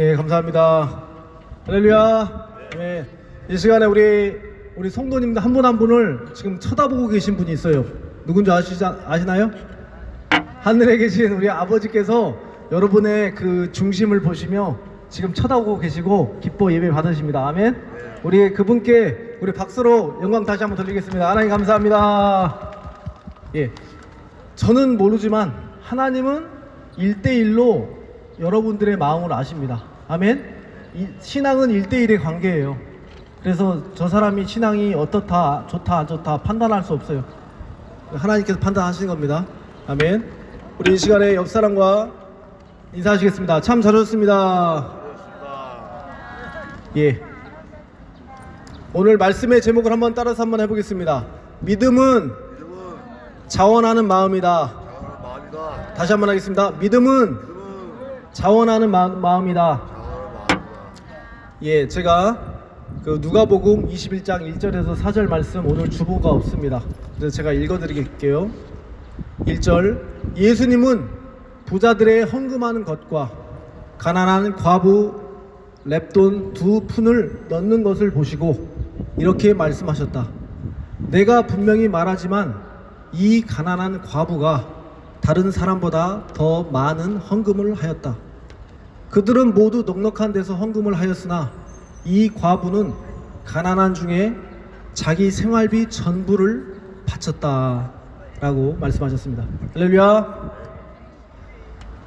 예, 감사합니다. 할렐루야. 네. 이 시간에 우리 성도님들 한 분 한 분을 지금 쳐다보고 계신 분이 있어요. 누군지 아시나요? 하늘에 계신 우리 아버지께서 여러분의 그 중심을 보시며 지금 쳐다보고 계시고 기뻐 예배 받으십니다. 아멘. 우리 그분께 우리 박수로 영광 다시 한번 돌리겠습니다. 하나님 감사합니다. 예, 저는 모르지만 하나님은 1대1로 여러분들의 마음을 아십니다. 아멘. 신앙은 1대1의 관계예요. 그래서 저 사람이 신앙이 어떻다, 좋다, 안 좋다 판단할 수 없어요. 하나님께서 판단하시는 겁니다. 아멘. 우리 이 시간에 옆 사람과 인사하시겠습니다. 참 잘하셨습니다. 예. 오늘 말씀의 제목을 한번 따라서 한번 해보겠습니다. 믿음은 자원하는 마음이다. 다시 한번 하겠습니다. 믿음은 자원하는 마음이다. 예, 제가 그 누가복음 21장 1절에서 4절 말씀 오늘 주보가 없습니다. 그래서 제가 읽어드릴게요. 1절, 예수님은 부자들의 헌금하는 것과 가난한 과부 렙돈 2푼을 넣는 것을 보시고 이렇게 말씀하셨다. 내가 분명히 말하지만 이 가난한 과부가 다른 사람보다 더 많은 헌금을 하였다. 그들은 모두 넉넉한 데서 헌금을 하였으나 이 과부는 가난한 중에 자기 생활비 전부를 바쳤다 라고 말씀하셨습니다. 할렐루야.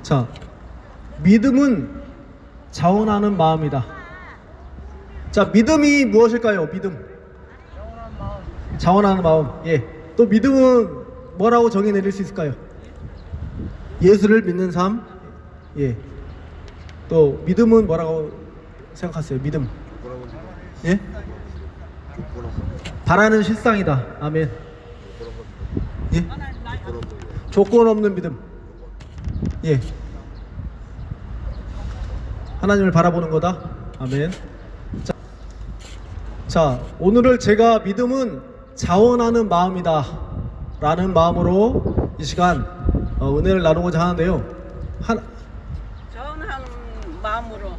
자, 믿음은 자원하는 마음이다. 자, 믿음이 무엇일까요? 믿음, 자원하는 마음. 예. 또 믿음은 뭐라고 정의 내릴 수 있을까요? 예수를 믿는 삶. 예. 또 믿음은 뭐라고 생각하세요? 믿음. 예? 바라는 실상이다. 아멘. 예? 조건 없는 믿음. 예. 하나님을 바라보는 거다. 아멘. 자, 오늘을 제가 믿음은 자원하는 마음이다 라는 마음으로 이 시간 은혜를 나누고자 하는데요. 자원하는 마음으로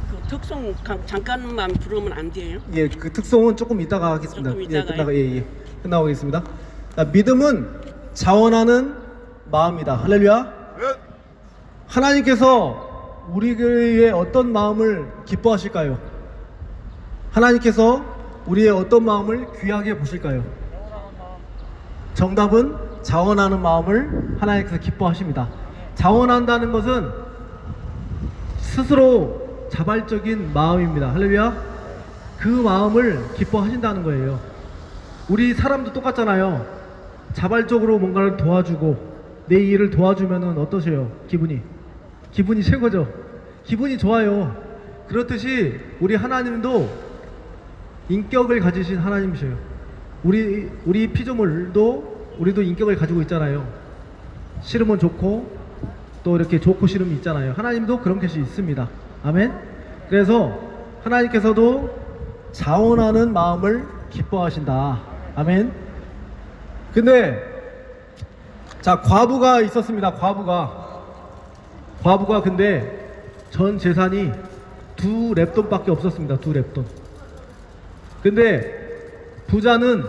그 특송 잠깐만 부르면 안 돼요? 예, 그 특성은 조금 이따가 하겠습니다. 조금 이따가요? 예, 끝나고 하겠습니다. 자, 믿음은 자원하는 마음이다. 할렐루야. 하나님께서 우리의 어떤 마음을 기뻐하실까요? 하나님께서 우리의 어떤 마음을 귀하게 보실까요? 정답은 자원하는 마음을 하나님께서 기뻐하십니다. 자원한다는 것은 스스로 자발적인 마음입니다. 할렐루야. 그 마음을 기뻐하신다는 거예요. 우리 사람도 똑같잖아요. 자발적으로 뭔가를 도와주고 내 일을 도와주면은 어떠세요? 기분이 최고죠. 기분이 좋아요. 그렇듯이 우리 하나님도 인격을 가지신 하나님이셔요. 우리 피조물도 우리도 인격을 가지고 있잖아요. 싫으면 좋고 또 이렇게 좋고 싫음이 있잖아요. 하나님도 그런 것이 있습니다. 아멘. 그래서 하나님께서도 자원하는 마음을 기뻐하신다. 아멘. 근데 자, 과부가 있었습니다. 과부가 근데 전 재산이 2렙돈밖에 없었습니다. 2렙돈. 근데 부자는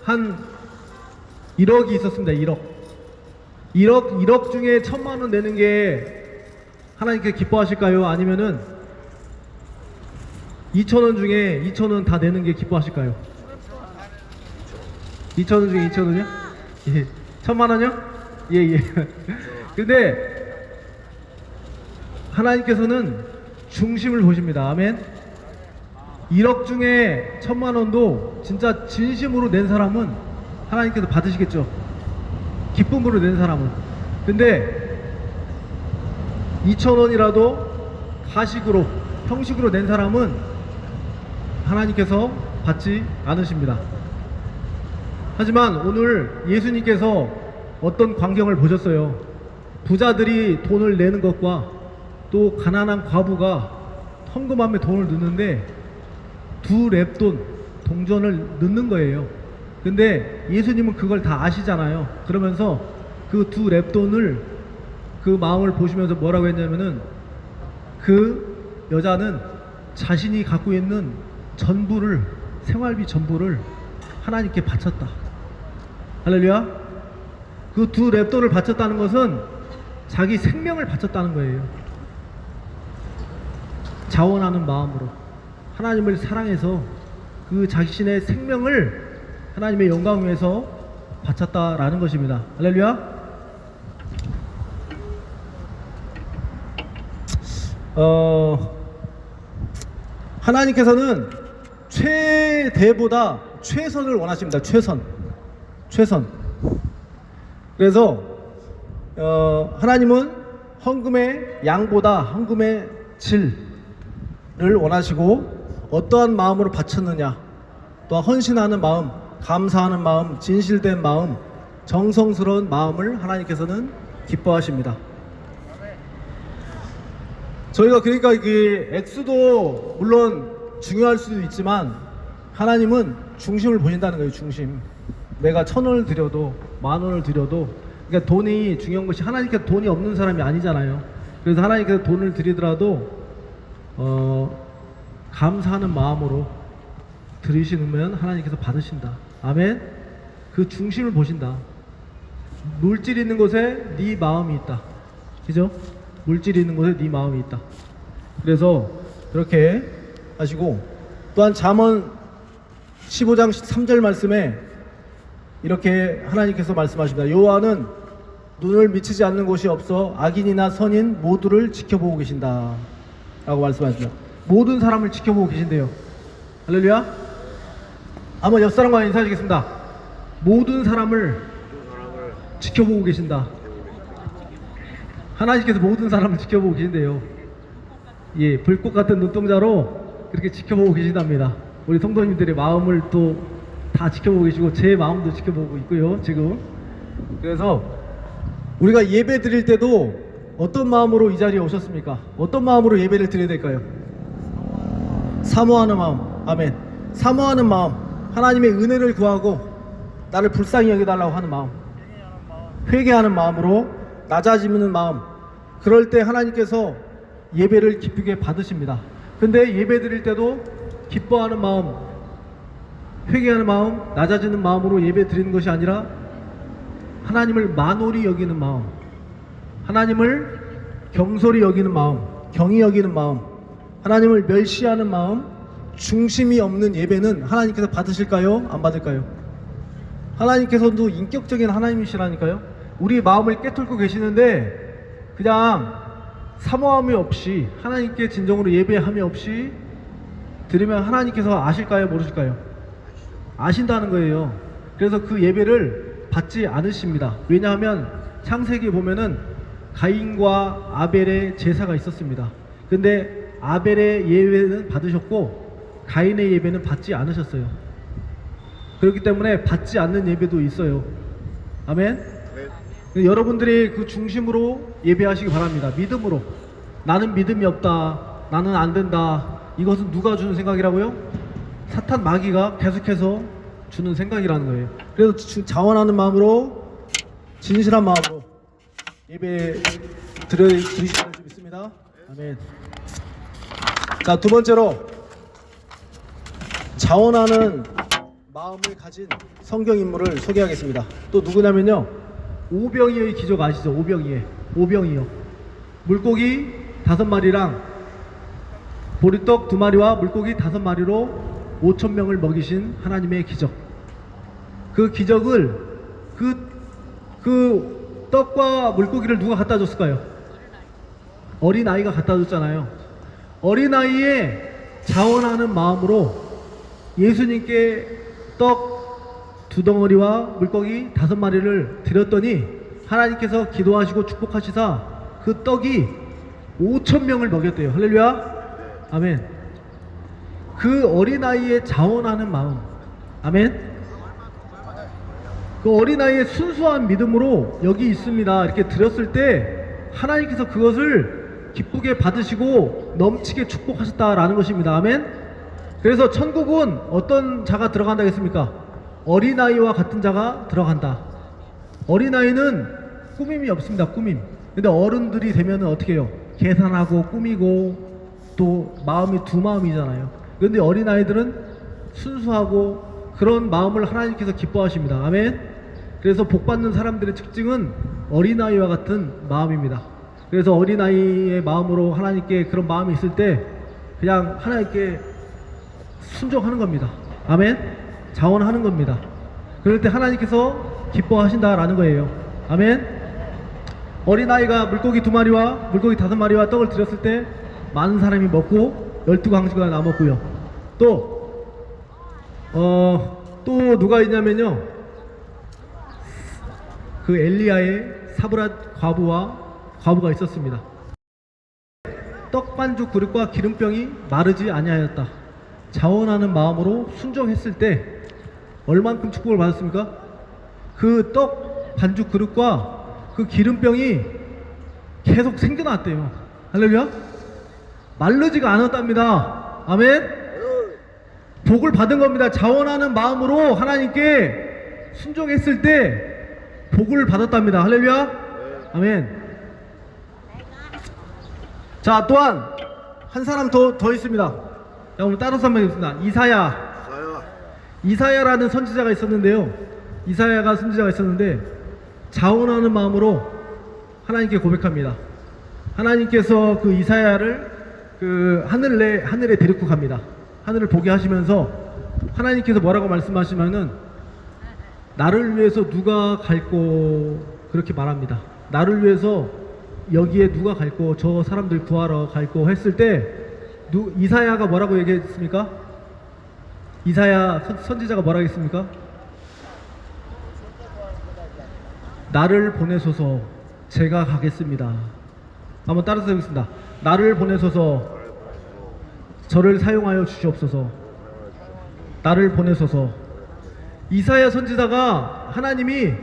한 1억이 있었습니다. 1억 중에 1,000만 원 내는 게 하나님께 기뻐하실까요? 아니면은 2,000원 중에 2,000원 다 내는 게 기뻐하실까요? 2,000원 중에 2,000원이요? 예. 1,000만 원이요? 예. 근데 하나님께서는 중심을 보십니다. 아멘. 1억 중에 1,000만 원도 진짜 진심으로 낸 사람은 하나님께서 받으시겠죠. 기쁨으로 낸 사람은. 근데 2,000원이라도 가식으로, 형식으로 낸 사람은 하나님께서 받지 않으십니다. 하지만 오늘 예수님께서 어떤 광경을 보셨어요. 부자들이 돈을 내는 것과 또 가난한 과부가 헌금함에 돈을 넣는데 2렙돈 동전을 넣는 거예요. 근데 예수님은 그걸 다 아시잖아요. 그러면서 그 2렙돈을 그 마음을 보시면서 뭐라고 했냐면은 그 여자는 자신이 갖고 있는 전부를, 생활비 전부를 하나님께 바쳤다. 할렐루야. 그 두 랩돈을 바쳤다는 것은 자기 생명을 바쳤다는 거예요. 자원하는 마음으로 하나님을 사랑해서 그 자신의 생명을 하나님의 영광 위해서 바쳤다라는 것입니다. 할렐루야. 하나님께서는 최대보다 최선을 원하십니다. 최선. 그래서 하나님은 헌금의 양보다 헌금의 질을 원하시고 어떠한 마음으로 바쳤느냐, 또 헌신하는 마음, 감사하는 마음, 진실된 마음, 정성스러운 마음을 하나님께서는 기뻐하십니다. 저희가 그러니까 이게 액수도 물론 중요할 수도 있지만 하나님은 중심을 보신다는 거예요. 중심. 내가 1,000원을 드려도 10,000원을 드려도, 그러니까 돈이 중요한 것이, 하나님께서 돈이 없는 사람이 아니잖아요. 그래서 하나님께서 돈을 드리더라도 감사하는 마음으로 드리시면 하나님께서 받으신다. 아멘. 그 중심을 보신다. 물질 있는 곳에 네 마음이 있다. 그죠? 물질이 있는 곳에 네 마음이 있다. 그래서 그렇게 하시고, 또한 잠언 15장 3절 말씀에 이렇게 하나님께서 말씀하십니다. 여호와는 눈을 미치지 않는 곳이 없어 악인이나 선인 모두를 지켜보고 계신다 라고 말씀하십니다. 모든 사람을 지켜보고 계신대요. 할렐루야. 한번 옆 사람과 인사하시겠습니다. 모든 사람을 지켜보고 계신다. 하나님께서 모든 사람을 지켜보고 계신대요. 예, 불꽃 같은 눈동자로 그렇게 지켜보고 계시답니다. 우리 성도님들의 마음을 또 다 지켜보고 계시고 제 마음도 지켜보고 있고요, 지금. 그래서 우리가 예배 드릴 때도 어떤 마음으로 이 자리에 오셨습니까? 어떤 마음으로 예배를 드려야 될까요? 사모하는 마음. 아멘. 사모하는 마음, 하나님의 은혜를 구하고 나를 불쌍히 여겨달라고 하는 마음, 회개하는 마음으로 낮아지는 마음. 그럴 때 하나님께서 예배를 기쁘게 받으십니다. 근데 예배 드릴 때도 기뻐하는 마음, 회개하는 마음, 낮아지는 마음으로 예배 드리는 것이 아니라 하나님을 만홀히 여기는 마음, 하나님을 경솔히 여기는 마음, 경히 여기는 마음, 하나님을 멸시하는 마음, 중심이 없는 예배는 하나님께서 받으실까요? 안 받을까요? 하나님께서도 인격적인 하나님이시라니까요. 우리 마음을 깨뚫고 계시는데 그냥 사모함이 없이, 하나님께 진정으로 예배함이 없이 드리면 하나님께서 아실까요? 모르실까요? 아신다는 거예요. 그래서 그 예배를 받지 않으십니다. 왜냐하면 창세기 보면은 가인과 아벨의 제사가 있었습니다. 근데 아벨의 예배는 받으셨고 가인의 예배는 받지 않으셨어요. 그렇기 때문에 받지 않는 예배도 있어요. 아멘. 여러분들이 그 중심으로 예배하시기 바랍니다. 믿음으로. 나는 믿음이 없다, 나는 안 된다, 이것은 누가 주는 생각이라고요? 사탄 마귀가 계속해서 주는 생각이라는 거예요. 그래서 자원하는 마음으로, 진실한 마음으로 예배 드리시길 좀 믿습니다. 아멘. 자, 두 번째로 자원하는 마음을 가진 성경 인물을 소개하겠습니다. 또 누구냐면요, 오병이어의 기적 아시죠? 오병이어. 물고기 5마리랑 보리떡 2마리와 물고기 5마리로 5,000명을 먹이신 하나님의 기적. 그 기적을, 그 떡과 물고기를 누가 갖다 줬을까요? 어린아이가 갖다 줬잖아요. 어린아이의 자원하는 마음으로 예수님께 떡 2덩어리와 물고기 5마리를 드렸더니 하나님께서 기도하시고 축복하시사 그 떡이 5,000명을 먹였대요. 할렐루야. 아멘. 그 어린아이의 자원하는 마음. 아멘. 그 어린아이의 순수한 믿음으로 여기 있습니다 이렇게 드렸을 때 하나님께서 그것을 기쁘게 받으시고 넘치게 축복하셨다라는 것입니다. 아멘. 그래서 천국은 어떤 자가 들어간다 했습니까? 어린아이와 같은 자가 들어간다. 어린아이는 꾸밈이 없습니다. 꾸밈. 근데 어른들이 되면은 어떻게 해요? 계산하고 꾸미고 또 마음이 두 마음이잖아요. 그런데 어린아이들은 순수하고 그런 마음을 하나님께서 기뻐하십니다. 아멘. 그래서 복받는 사람들의 특징은 어린아이와 같은 마음입니다. 그래서 어린아이의 마음으로 하나님께 그런 마음이 있을 때 그냥 하나님께 순종하는 겁니다. 아멘. 자원하는 겁니다. 그럴 때 하나님께서 기뻐하신다라는 거예요. 아멘. 어린아이가 물고기 2마리와 물고기 5마리와 떡을 드렸을 때 많은 사람이 먹고 12강지가 남았고요. 또 누가 있냐면요, 그 엘리야의 사브랏 과부가 있었습니다. 떡 반죽 그릇과 기름병이 마르지 아니하였다. 자원하는 마음으로 순종했을 때 얼만큼 축복을 받았습니까? 그 떡 반죽 그릇과 그 기름병이 계속 생겨났대요. 할렐루야. 마르지가 않았답니다. 아멘. 복을 받은 겁니다. 자원하는 마음으로 하나님께 순종했을 때 복을 받았답니다. 할렐루야. 아멘. 자, 또한 한 사람 더 있습니다. 자, 오늘 따라서 한번 해보겠습니다. 이사야라는 선지자가 있었는데요. 이사야가 선지자가 있었는데 자원하는 마음으로 하나님께 고백합니다. 하나님께서 그 이사야를 그 하늘에 데리고 갑니다. 하늘을 보게 하시면서 하나님께서 뭐라고 말씀하시면은 나를 위해서 누가 갈고 그렇게 말합니다. 나를 위해서 여기에 누가 갈고 저 사람들 구하러 갈고 했을 때 이사야가 뭐라고 얘기했습니까? 이사야 선지자가 뭐라고 했습니까? 나를 보내소서 제가 가겠습니다. 한번 따라서 해보겠습니다. 나를 보내소서 저를 사용하여 주시옵소서. 나를 보내소서. 이사야 선지자가 하나님이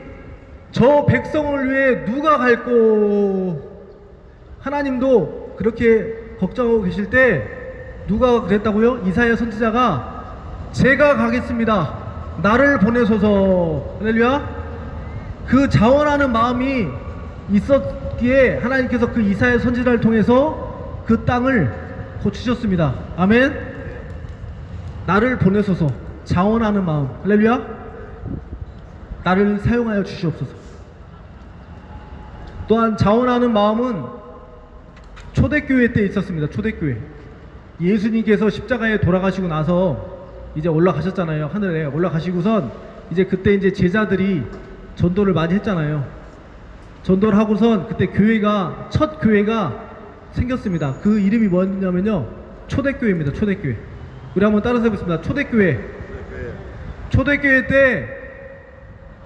저 백성을 위해 누가 갈고, 하나님도 그렇게 걱정하고 계실 때 누가 그랬다고요? 이사야 선지자가 제가 가겠습니다. 나를 보내소서. 할렐루야. 그 자원하는 마음이 있었기에 하나님께서 그 이사야 선지자를 통해서 그 땅을 고치셨습니다. 아멘. 나를 보내소서. 자원하는 마음. 할렐루야. 나를 사용하여 주시옵소서. 또한 자원하는 마음은 초대교회 때 있었습니다. 초대교회. 예수님께서 십자가에 돌아가시고 나서 이제 올라가셨잖아요. 하늘에 올라가시고선 이제 그때 이제 제자들이 전도를 많이 했잖아요. 전도를 하고선 그때 첫 교회가 생겼습니다. 그 이름이 뭐냐면요, 초대교회입니다. 초대교회. 우리 한번 따라서 해보겠습니다. 초대교회. 초대교회 때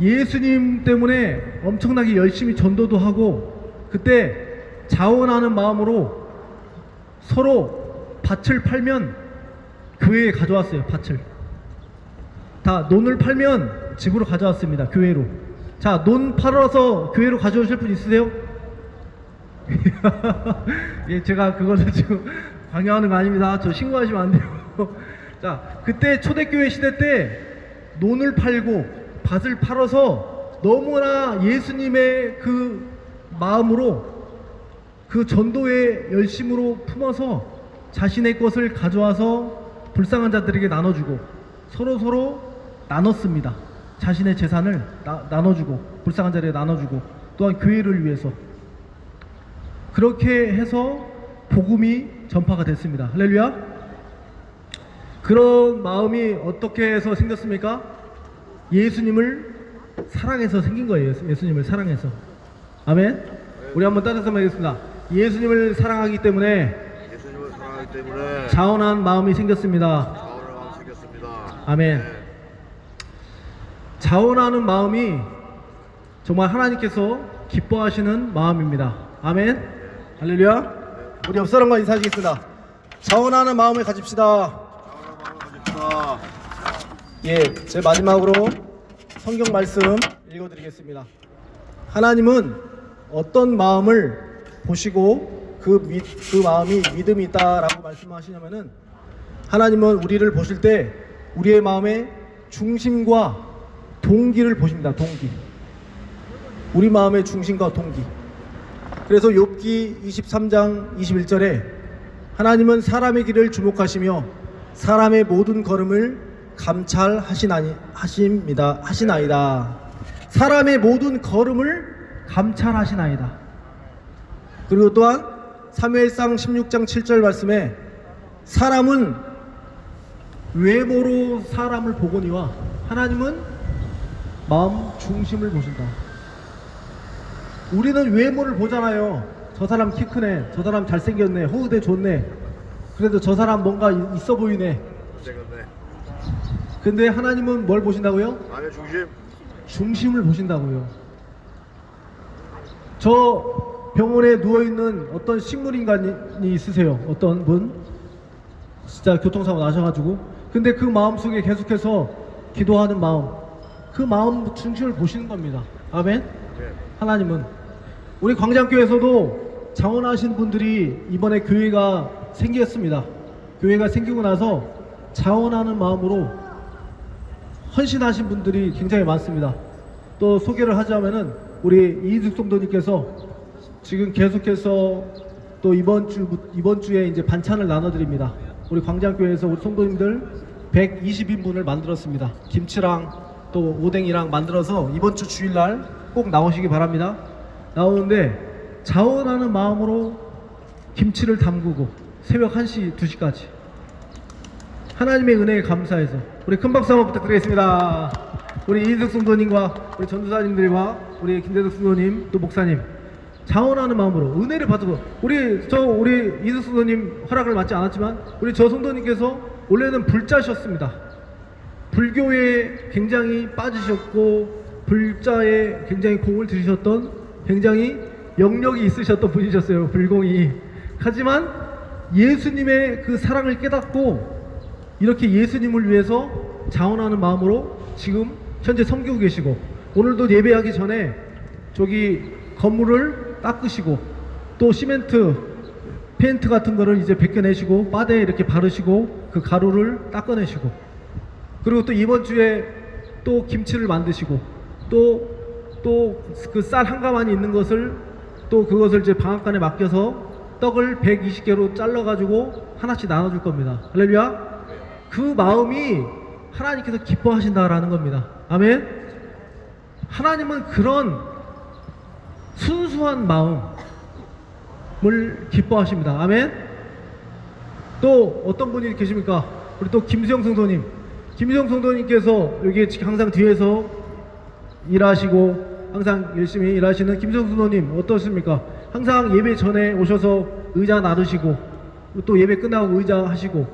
예수님 때문에 엄청나게 열심히 전도도 하고 그때 자원하는 마음으로 서로 밭을 팔면 교회에 가져왔어요. 밭을 다 논을 팔면 집으로 가져왔습니다. 교회로. 자, 논 팔아서 교회로 가져오실 분 있으세요? 예, 제가 그거는 지금 강요하는 거 아닙니다. 저 신고하시면 안 돼요. 자, 그때 초대교회 시대 때 논을 팔고 밭을 팔아서 너무나 예수님의 그 마음으로 그 전도의 열심으로 품어서 자신의 것을 가져와서 불쌍한 자들에게 나눠주고 서로 나눴습니다. 자신의 재산을 나눠주고 불쌍한 자들에게 나눠주고 또한 교회를 위해서 그렇게 해서 복음이 전파가 됐습니다. 할렐루야. 그런 마음이 어떻게 해서 생겼습니까? 예수님을 사랑해서 생긴 거예요. 예수님을 사랑해서. 아멘. 우리 한번 따라서 하겠습니다. 예수님을 사랑하기 때문에 자원한 마음이 생겼습니다. 아멘. 자원하는 마음이 정말 하나님께서 기뻐하시는 마음입니다. 아멘. 할렐루야. 우리 옆 사람과 인사드리겠습니다. 자원하는 마음을 가집시다. 예, 제 마지막으로 성경 말씀 읽어드리겠습니다. 하나님은 어떤 마음을 보시고 그 마음이 믿음이 있다라고 말씀하시냐면은, 하나님은 우리를 보실 때 우리의 마음의 중심과 동기를 보십니다. 동기. 우리 마음의 중심과 동기. 그래서 욥기 23장 21절에 하나님은 사람의 길을 주목하시며 사람의 모든 걸음을 하시나이다. 사람의 모든 걸음을 감찰하시나이다. 그리고 또한 사무엘상 16장 7절 말씀에 사람은 외모로 사람을 보거니와 하나님은 마음 중심을 보신다. 우리는 외모를 보잖아요. 저 사람 키 크네, 저 사람 잘생겼네, 호흡대 좋네, 그래도 저 사람 뭔가 있어 보이네. 근데 하나님은 뭘 보신다고요? 마음의 중심. 중심을 보신다고요. 저 병원에 누워있는 어떤 식물인간이 있으세요. 어떤 분 진짜 교통사고 나셔가지고, 근데 그 마음속에 계속해서 기도하는 마음, 그 마음 중심을 보시는 겁니다. 아멘. 하나님은 우리 광장교회에서도 자원하신 분들이 이번에 교회가 생겼습니다. 교회가 생기고 나서 자원하는 마음으로 헌신하신 분들이 굉장히 많습니다. 또 소개를 하자면은 우리 이희숙 성도님께서 지금 계속해서 또 이번 주에 이제 반찬을 나눠드립니다. 우리 광장교회에서 우리 성도님들 120인분을 만들었습니다. 김치랑 또 오뎅이랑 만들어서 이번 주 주일날 꼭 나오시기 바랍니다. 나오는데 자원하는 마음으로 김치를 담그고 새벽 1시, 2시까지 하나님의 은혜에 감사해서 우리 큰 박수 한번 부탁드리겠습니다. 우리 이인숙 성도님과 우리 전도사님들과 우리 김대덕 성도님 또 목사님 자원하는 마음으로 은혜를 받고, 우리 이인숙 성도님 허락을 받지 않았지만 우리 저 성도님께서 원래는 불자셨습니다. 불교에 굉장히 빠지셨고 불자에 굉장히 공을 들이셨던 굉장히 영역이 있으셨던 분이셨어요. 불공이. 하지만 예수님의 그 사랑을 깨닫고 이렇게 예수님을 위해서 자원하는 마음으로 지금 현재 섬기고 계시고, 오늘도 예배하기 전에 저기 건물을 닦으시고 또 시멘트 페인트 같은 거를 이제 벗겨내시고 바다에 이렇게 바르시고 그 가루를 닦아내시고, 그리고 또 이번 주에 또 김치를 만드시고 또 그 쌀 한 가마니 있는 것을 또 그것을 이제 방앗간에 맡겨서 떡을 120개로 잘라 가지고 하나씩 나눠줄 겁니다. 할렐루야. 그 마음이 하나님께서 기뻐하신다라는 겁니다. 아멘. 하나님은 그런 순수한 마음을 기뻐하십니다. 아멘. 또 어떤 분이 계십니까? 우리 또 김수영 성도님. 김수영 성도님께서 여기 항상 뒤에서 일하시고 항상 열심히 일하시는 김수영 성도님 어떻습니까? 항상 예배 전에 오셔서 의자 나르시고 또 예배 끝나고 의자 하시고,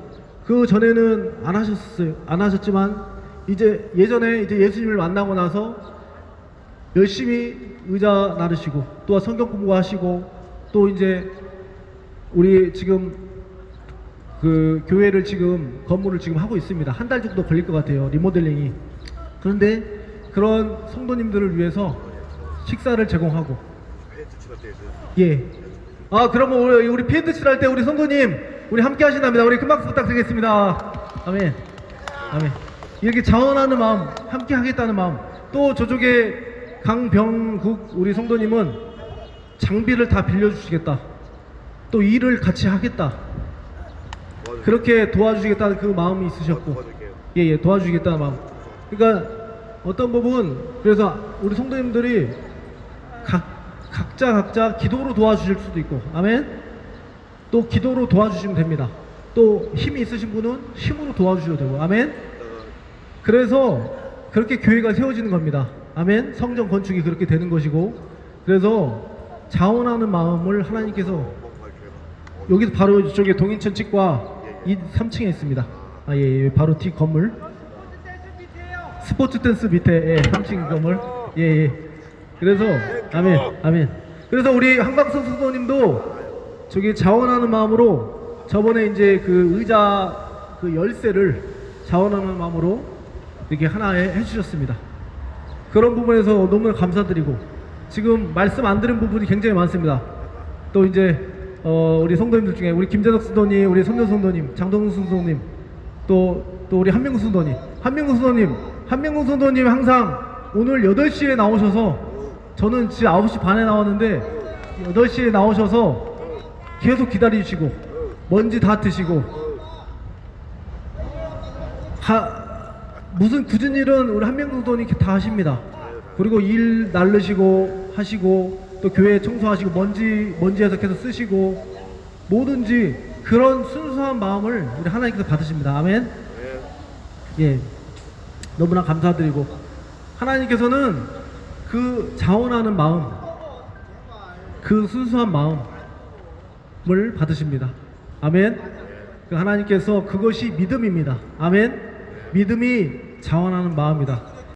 그 전에는 안 하셨지만 이제 예전에 이제 예수님을 만나고 나서 열심히 의자 나르시고 또 성경 공부하시고 또 이제 우리 지금 그 교회를 지금 건물을 지금 하고 있습니다. 한 달 정도 걸릴 것 같아요, 리모델링이. 그런데 그런 성도님들을 위해서 식사를 제공하고, 예. 아, 그러면 우리 페인트 칠할 때 우리 성도님 우리 함께 하신답니다. 우리 큰 박수 부탁드리겠습니다. 아멘. 아멘. 이렇게 자원하는 마음, 함께 하겠다는 마음. 또 저쪽에 강병국 우리 성도님은 장비를 다 빌려주시겠다, 또 일을 같이 하겠다, 그렇게 도와주시겠다는 그 마음이 있으셨고, 예, 도와주시겠다는 마음. 그러니까 어떤 부분, 그래서 우리 성도님들이 각자 기도로 도와주실 수도 있고, 아멘. 또 기도로 도와주시면 됩니다. 또 힘이 있으신 분은 힘으로 도와주셔도 되고, 아멘. 그래서 그렇게 교회가 세워지는 겁니다. 아멘. 성전 건축이 그렇게 되는 것이고, 그래서 자원하는 마음을 하나님께서 여기서 바로 이쪽에 동인천 측과 이 3층에 있습니다. 아, 예, 바로 뒤 건물. 스포츠 댄스 밑에, 예, 3층 건물. 예. 그래서 아멘. 그래서 우리 한광석 수도님도 저기 자원하는 마음으로 저번에 이제 그 의자 그 열쇠를 자원하는 마음으로 이렇게 하나 해주셨습니다. 그런 부분에서 너무나 감사드리고, 지금 말씀 안 드린 부분이 굉장히 많습니다. 또 이제 우리 성도님들 중에 우리 김재덕 성도님, 우리 선녀 성도님, 장동훈 성도님, 또 우리 한명국 성도님, 한명국 성도님 항상 오늘 8시에 나오셔서, 저는 지금 9시 반에 나왔는데 8시에 나오셔서 계속 기다리시고 먼지 다 드시고 무슨 굳은 일은 우리 한명동돈이 이렇게 다 하십니다. 그리고 일 날르시고 하시고 또 교회 청소하시고 먼지에서 계속 쓰시고 뭐든지 그런 순수한 마음을 우리 하나님께서 받으십니다. 아멘. 예, 너무나 감사드리고 하나님께서는 그 자원하는 마음, 그 순수한 마음을 받으십니다. 아멘. 그 하나님께서 그것이 믿음입니다. 아멘. 믿음이 자원하는 마음이다.